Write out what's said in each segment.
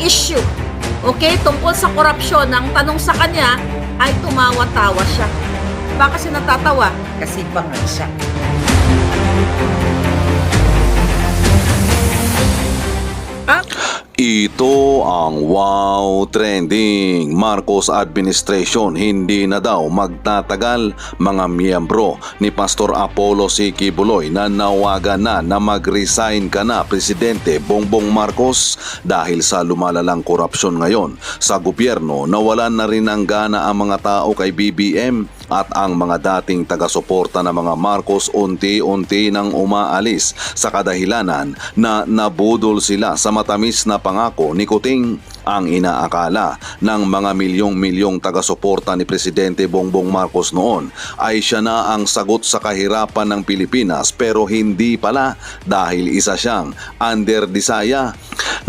issue, okay, tungkol sa korupsyon, ang tanong sa kanya ay tumawa-tawa siya. Bakit siya natatawa? Kasi bangag siya. Ito ang wow trending. Marcos administration hindi na daw magtatagal. Mga miyembro ni Pastor Apollo C. Quiboloy na nawagan na mag-resign ka na Presidente Bongbong Marcos dahil sa lumalalang korupsyon ngayon sa gobyerno. Nawalan na rin ng gana ang mga tao kay BBM at ang mga dating taga-suporta ng mga Marcos unti-unti nang umaalis sa kadahilanan na nabudol sila sa matamis na pangako ni Kuting. Ang inaakala ng mga milyong-milyong taga-suporta ni Presidente Bongbong Marcos noon ay siya na ang sagot sa kahirapan ng Pilipinas, pero hindi pala, dahil isa siyang underdisaya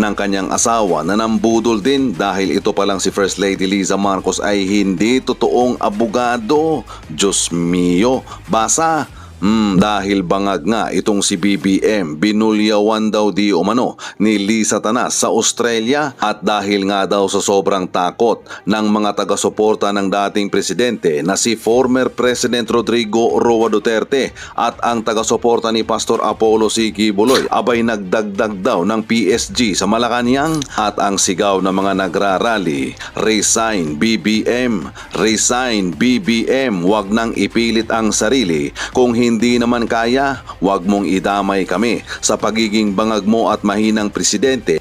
ng kanyang asawa na nambudol din dahil ito palang si First Lady Liza Marcos ay hindi totoong abogado. Diyos mio, basa. Dahil bangag nga itong si BBM, binulyawan daw di umano ni Liza Tanas sa Australia, at dahil nga daw sa sobrang takot ng mga taga-suporta ng dating presidente na si former President Rodrigo Roa Duterte at ang taga-suporta ni Pastor Apollo C. Quiboloy, abay nagdagdag daw ng PSG sa Malacanang, at ang sigaw ng mga nagrarally, resign BBM, resign BBM, wag nang ipilit ang sarili. Kung hindi naman kaya, wag mong idamay kami sa pagiging bangag mo at mahinang presidente.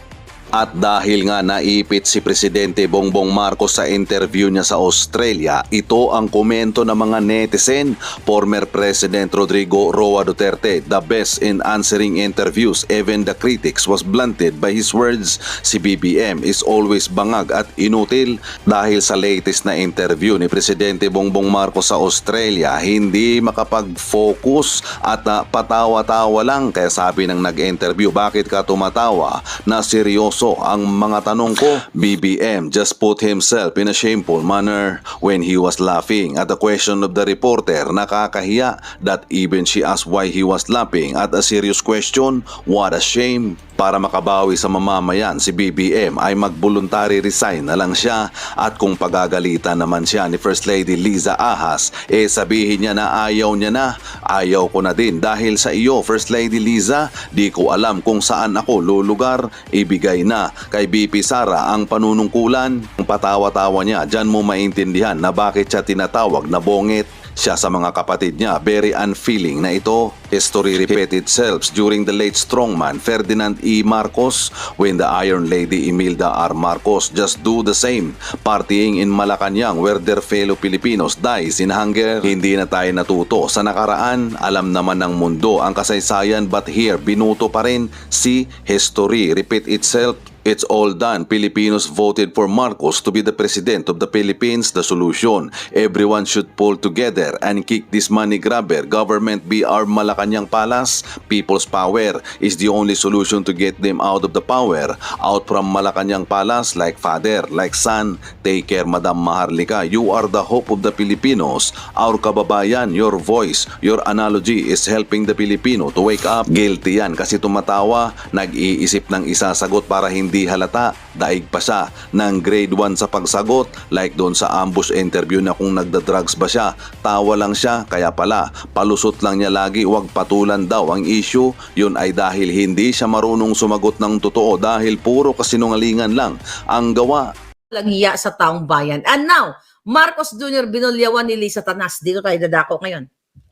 At dahil nga naipit si Presidente Bongbong Marcos sa interview niya sa Australia, ito ang komento ng mga netizen. Former President Rodrigo Roa Duterte, the best in answering interviews, even the critics was blunted by his words. Si BBM is always bangag at inutil. Dahil sa latest na interview ni Presidente Bongbong Marcos sa Australia, hindi makapag-focus at patawa-tawa lang. Kaya sabi ng nag-interview, bakit ka tumatawa? Na seryoso ang mga tanong ko. BBM just put himself in a shameful manner when he was laughing at the question of the reporter. Nakakahiya that even she asked why he was laughing at a serious question. What a shame. Para makabawi sa mamamayan, si BBM ay mag-voluntary resign na lang siya, at kung pagagalitan naman siya ni First Lady Liza Ahas, sabihin niya na ayaw niya na. Ayaw ko na din dahil sa iyo, First Lady Liza. Di ko alam kung saan ako lulugar. Ibigay na kay BP Sara ang panunungkulan. Ang patawa-tawa niya, dyan mo maintindihan na bakit siya tinatawag na bongit. Siya sa mga kapatid niya, very unfeeling na ito. History repeat itself during the late strongman Ferdinand E. Marcos, when the Iron Lady Imelda R. Marcos just do the same, partying in Malacanang where their fellow Filipinos dies in hunger. Hindi na tayo natuto sa nakaraan. Alam naman ng mundo ang kasaysayan, but here binuto pa rin. Si history repeat itself. It's all done. Filipinos voted for Marcos to be the president of the Philippines. The solution, everyone should pull together and kick this money grabber government BR Malacanang Palace. People's power is the only solution to get them out of the power. Out from Malacanang Palace, like father, like son. Take care, Madam Maharlika. You are the hope of the Filipinos. Our kababayan, your voice, your analogy is helping the Filipino to wake up. Guilty yan kasi tumatawa, nag-iisip ng isasagot para hindi halata. Daig pa siya ng grade 1 sa pagsagot, like doon sa ambush interview na kung nagda-drugs ba siya. Tawa lang siya, kaya pala palusot lang niya lagi, wag patulan daw ang issue. Yun ay dahil hindi siya marunong sumagot ng totoo, dahil puro kasinungalingan lang ang gawa. Lang hiya sa taong bayan. And now, Marcos Jr. binulyawan ni Liza Tanas. Dito tayo dadako ngayon.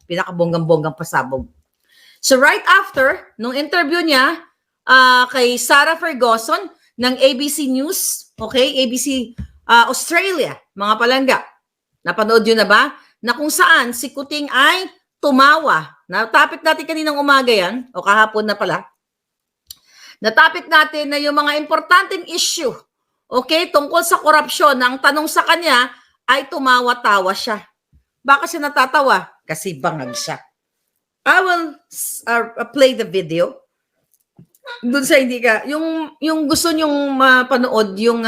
Pinakabonggang-bonggang pasabog. So right after, nung interview niya, kay Sarah Ferguson ng ABC News, okay, ABC Australia, mga palangga. Napanood yun na ba? Na kung saan si Kuting ay tumawa. Na-topic natin kaninang umaga yan, o kahapon na pala. Na-topic natin na yung mga importanteng issue, okay, tungkol sa korupsyon. Ang tanong sa kanya ay tumawa-tawa siya. Bakit siya natatawa? Kasi bangag siya. I will play the video. Doon sa hindi ka, yung gusto nyong mapanood, yung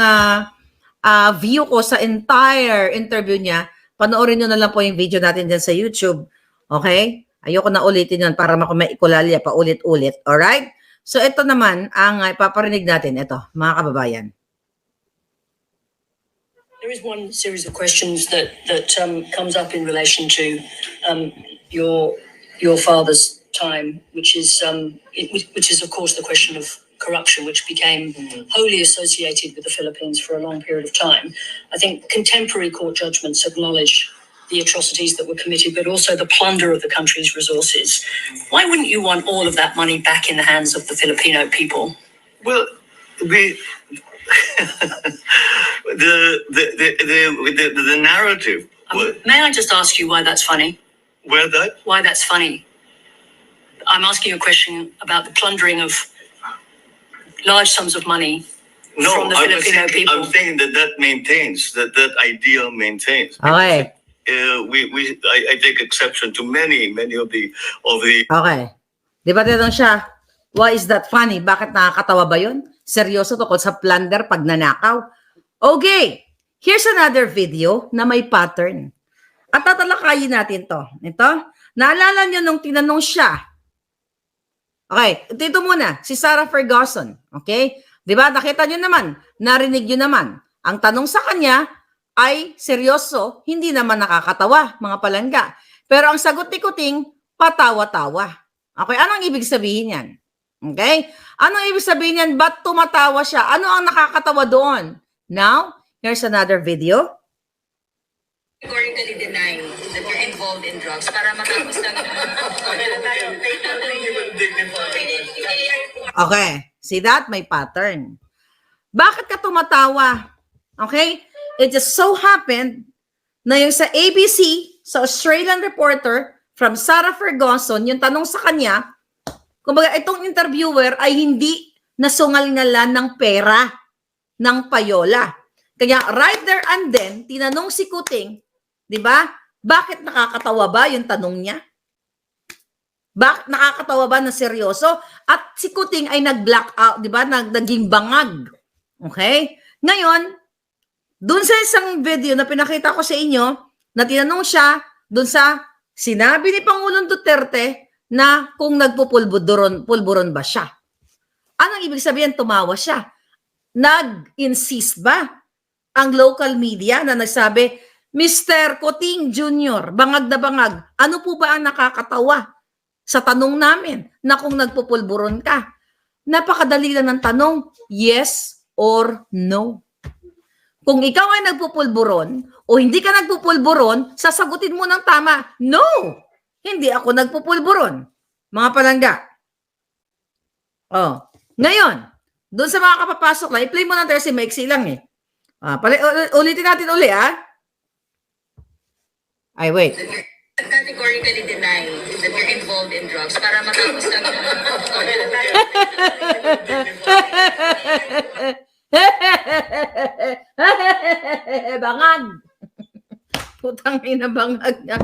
view ko sa entire interview niya, panoorin nyo na lang po yung video natin dyan sa YouTube. Okay? Ayoko na ulitin yun para maikulalya pa ulit-ulit. Alright? So ito naman ang ipaparinig natin. Ito, mga kababayan. There is one series of questions that comes up in relation to your father's time, which is of course the question of corruption, which became wholly associated with the Philippines for a long period of time. I think contemporary court judgments acknowledge the atrocities that were committed, but also the plunder of the country's resources. Why wouldn't you want all of that money back in the hands of the Filipino people? Well, we the narrative. May I just ask you why that's funny? Where that? Why that's funny? I'm asking you a question about the plundering of large sums of money from the Filipino people. I'm saying that maintains that idea maintains. Okay. I take exception to many of the. Okay. Di ba tinanong siya, why is that funny? Bakit nakakatawa ba yun? Seryoso tungkol sa plunder pag nanakaw? Okay. Here's another video na may pattern. At tatalakayin natin to. Ito. Naalala nyo nung tinanong siya. Okay. Ito muna. Si Sarah Ferguson. Okay. Di ba? Nakita nyo naman. Narinig nyo naman. Ang tanong sa kanya ay seryoso, hindi naman nakakatawa, mga palangga. Pero ang sagot ni Kuting, patawa-tawa. Okay, anong ibig sabihin yan? Okay? Anong ibig sabihin yan? Ba't tumatawa siya? Ano ang nakakatawa doon? Now, here's another video. Categorically deny that you're involved in drugs para matapos lang. Okay, see that? May pattern. Bakit ka tumatawa? Okay? It just so happened na yung sa ABC, sa Australian reporter from Sarah Ferguson, yung tanong sa kanya, kumbaga itong interviewer ay hindi nasungal-ngalan ng pera ng payola. Kaya right there and then, tinanong si Kuting, di ba? Bakit nakakatawa ba yung tanong niya? Bakit nakakatawa ba na seryoso? At si Kuting ay nag-black out, di ba? Naging bangag. Okay? Ngayon, dun sa isang video na pinakita ko sa inyo, na tinanong siya dun sa sinabi ni Pangulong Duterte na kung nagpupulburon ba siya. Anong ibig sabihin? Tumawa siya. Nag-insist ba ang local media na nagsabi, Mr. Kuting Jr., bangag na bangag, ano po ba ang nakakatawa sa tanong namin na kung nagpupulburon ka? Napakadali lang ng tanong, yes or no. Kung ikaw ay nagpupulburon o hindi ka nagpupulburon, sasagutin mo ng tama, no, hindi ako nagpupulburon. Mga palangga. Oh, ngayon, doon sa mga kapapasok lang, i-play mo na tayo si Maiksi lang eh. Ulitin natin uli ah. Ay, wait. Categorically deny that you're involved in drugs para matapos lang. Bangag. Putang ina bangag niya.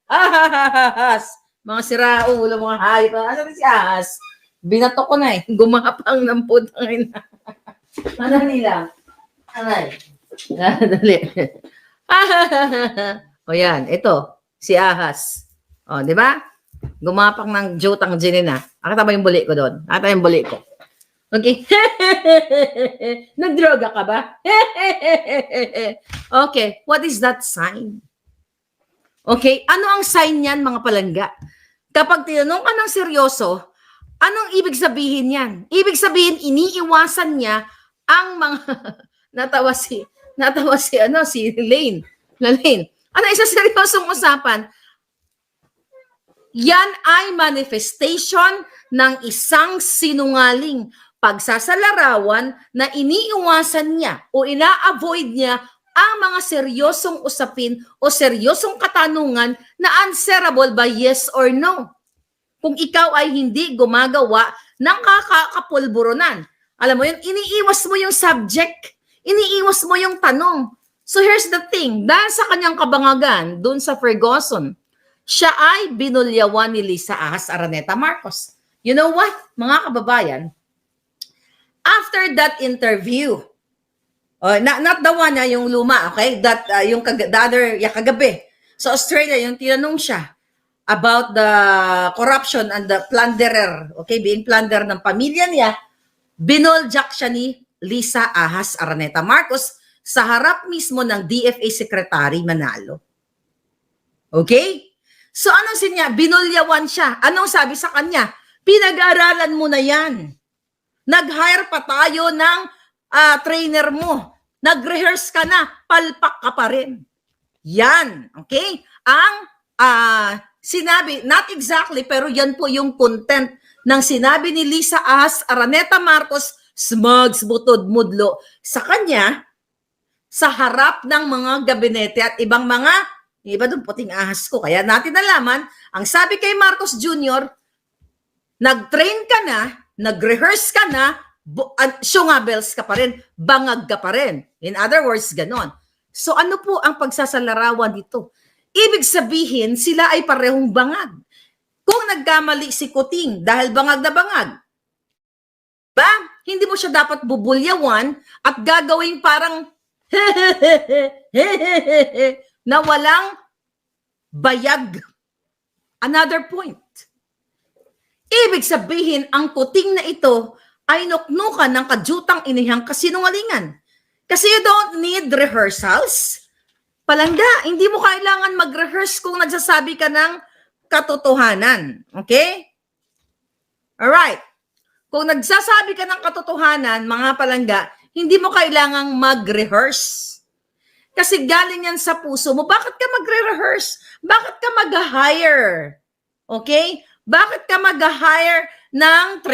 Ahas. Mga siraulo, mga hayop. Asan si Ahas? Binato ko na eh. Gumapang ng putang ina. Ano nila? Anay. Dali. O yan, ito. Si Ahas. O, di ba? Gumapang ng jutang ginina. Akita ba yung buli ko doon? Akita yung buli ko. Okay. Nagdroga ka ba? Okay. What is that sign? Okay. Ano ang sign niyan, mga palangga? Kapag tinanong ka ng seryoso, anong ibig sabihin yan? Ibig sabihin, iniiwasan niya ang mga natawa si Lane. Ano, isa seryosong usapan? Yan ay manifestation ng isang sinungaling pagsasalarawan na iniiwasan niya o ina-avoid niya ang mga seryosong usapin o seryosong katanungan na answerable by yes or no. Kung ikaw ay hindi gumagawa ng kakapulburonan, alam mo yun, iniiwas mo yung subject, iniiwas mo yung tanong. So here's the thing, dahil sa kanyang kabangagan dun sa Ferguson, siya ay binulyawan ni Lisa Ahas Araneta Marcos. You know what, mga kababayan? After that interview, not the one na yung luma, okay? That yung kagabi sa Australia, yung tinanong siya about the corruption and the plunderer, okay? Being plunder ng pamilya niya, binoljak siya ni Lisa Ahas Araneta Marcos sa harap mismo ng DFA Secretary Manalo. Okay? So anong sinya? Binulyawan siya. Anong sabi sa kanya? Pinag-aralan mo na yan. Nag-hire pa tayo ng trainer mo. Nag-rehearse ka na. Palpak ka pa rin. Yan. Okay? Ang sinabi, not exactly, pero yan po yung content ng sinabi ni Lisa Ahas Araneta Marcos, smugs, butod, mudlo, sa kanya, sa harap ng mga gabinete at ibang mga, iba doon puting ahas ko. Kaya natin nalaman, ang sabi kay Marcos Jr., nag-train ka na, nag-rehearse ka na, syungabels ka pa rin, bangag ka pa rin. In other words, ganon. So ano po ang pagsasalarawan dito? Ibig sabihin, sila ay parehong bangag. Kung nagkamali si Kuting dahil bangag na bangag, ba? Hindi mo siya dapat bubulyawan at gagawing parang na walang bayag. Another point. Ibig sabihin, ang Kuting na ito ay nuknukan ng kadyutang inihang kasinungalingan. Kasi you don't need rehearsals. Palangga, hindi mo kailangan mag-rehearse kung nagsasabi ka ng katotohanan. Okay? Alright. Kung nagsasabi ka ng katotohanan, mga palangga, hindi mo kailangang mag-rehearse. Kasi galing yan sa puso mo. Bakit ka magre-rehearse? Bakit ka mag-hire? Okay? Bakit ka mag-hire ng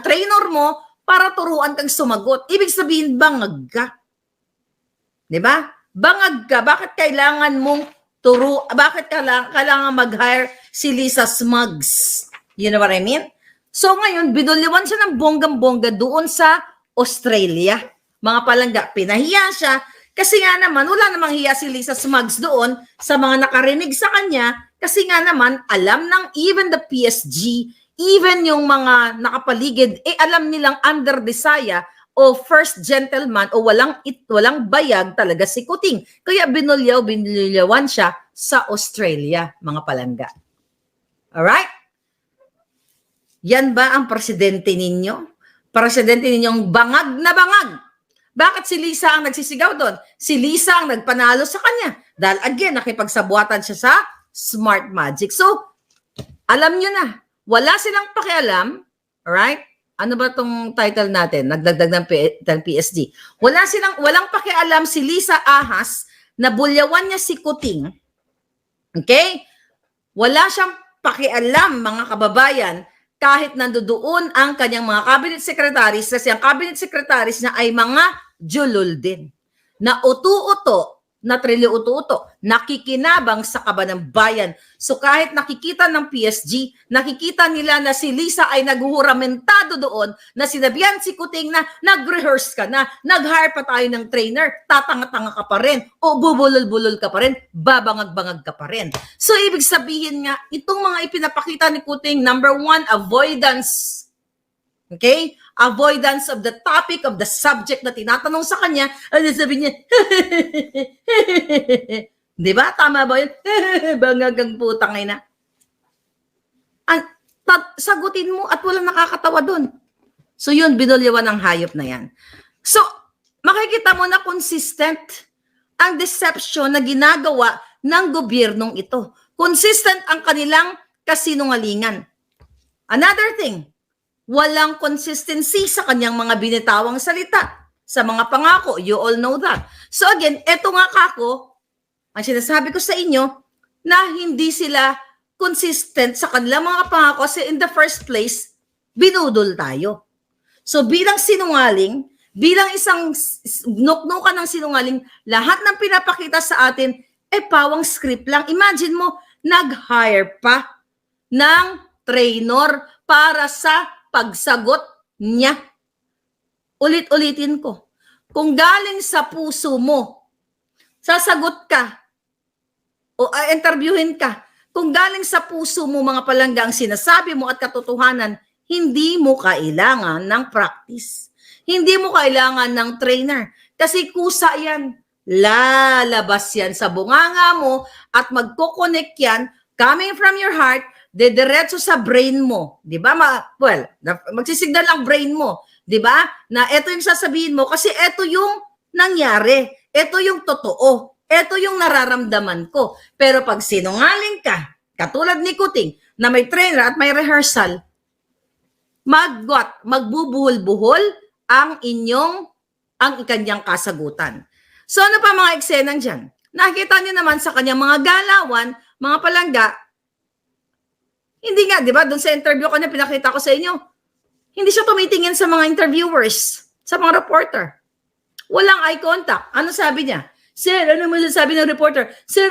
trainer mo para turuan kang sumagot? Ibig sabihin, bangag ka. Diba? Bangag ka. Bakit kailangan mong bakit kailangan mag-hire si Lisa Smugs? You know what I mean? So ngayon, binulyawan siya ng bonggang-bongga doon sa Australia. Mga palangga, pinahiya siya. Kasi nga naman, wala namang hiya si Lisa Smugs doon sa mga nakarinig sa kanya. Kasi nga naman, alam ng even the PSG, even yung mga nakapaligid, alam nilang under the saya o first gentleman o walang bayag talaga si Kuting. Kaya binulyawan siya sa Australia, mga palangga. Alright? Yan ba ang presidente ninyo? Presidente ninyong bangag na bangag. Bakit si Lisa ang nagsisigaw doon? Si Lisa ang nagpanalo sa kanya. Dahil again, nakipagsabuatan siya sa Smart Magic. So, alam nyo na, wala silang pakialam, alright? Ano ba tong title natin? Nagdagdag ng PSD. Walang pakialam si Lisa Ahas na bulyawan niya si Kuting. Okay? Wala siyang pakialam, mga kababayan, kahit nandoon ang kanyang mga cabinet secretaries kasi ang cabinet secretaries na ay mga julul din. Na utu-uto, na trilyo-utu-uto, nakikinabang sa kaba ng bayan. So kahit nakikita ng PSG, nakikita nila na si Lisa ay naghuhuramentado doon, na sinabihan si Kuting na nag-rehearse ka na, nag-hire pa tayo ng trainer, tatanga-tanga ka pa rin, o bubulol-bulol ka pa rin, babangag-bangag ka pa rin. So ibig sabihin nga, itong mga ipinapakita ni Kuting, number one, avoidance. Okay? Avoidance of the topic, of the subject na tinatanong sa kanya, ano sabi niya, di ba? Tama ba yun? Bangagang putang ina. Sagutin mo at walang nakakatawa doon. So yun, binulyawan ng hayop na yan. So, makikita mo na consistent ang deception na ginagawa ng gobyernong ito. Consistent ang kanilang kasinungalingan. Another thing, walang consistency sa kanyang mga binitawang salita, sa mga pangako. You all know that. So again, eto nga kako, ang sinasabi ko sa inyo, na hindi sila consistent sa kanilang mga pangako kasi in the first place, binudol tayo. So bilang sinungaling, bilang isang nuknukan ng sinungaling, lahat ng pinapakita sa atin, pawang script lang. Imagine mo, nag-hire pa ng trainer para sa pagsagot niya. Ulit-ulitin ko. Kung galing sa puso mo, sasagot ka o interviewin ka. Kung galing sa puso mo, mga palangga, ang sinasabi mo at katotohanan, hindi mo kailangan ng practice. Hindi mo kailangan ng trainer. Kasi kusa yan. Lalabas yan sa bunganga mo at magkoconnect yan coming from your heart, dediretso sa brain mo. Di ba? Well, magsisignal ang brain mo. 'Di ba? Na ito yung sasabihin mo kasi ito yung nangyari. Ito yung totoo. Ito yung nararamdaman ko. Pero pag sinungaling ka, katulad ni Kuting, na may trainer at may rehearsal, magbubuhol-buhol ang kanyang kasagutan. So ano pa mga eksenang dyan? Nakita niyo naman sa kanyang mga galawan, mga palangga, hindi nga, di ba, doon sa interview ko na pinakita ko sa inyo, hindi siya tumitingin sa mga interviewers, sa mga reporter. Walang eye contact. Ano sabi niya? Sir, ano mo sabi ng reporter? Sir,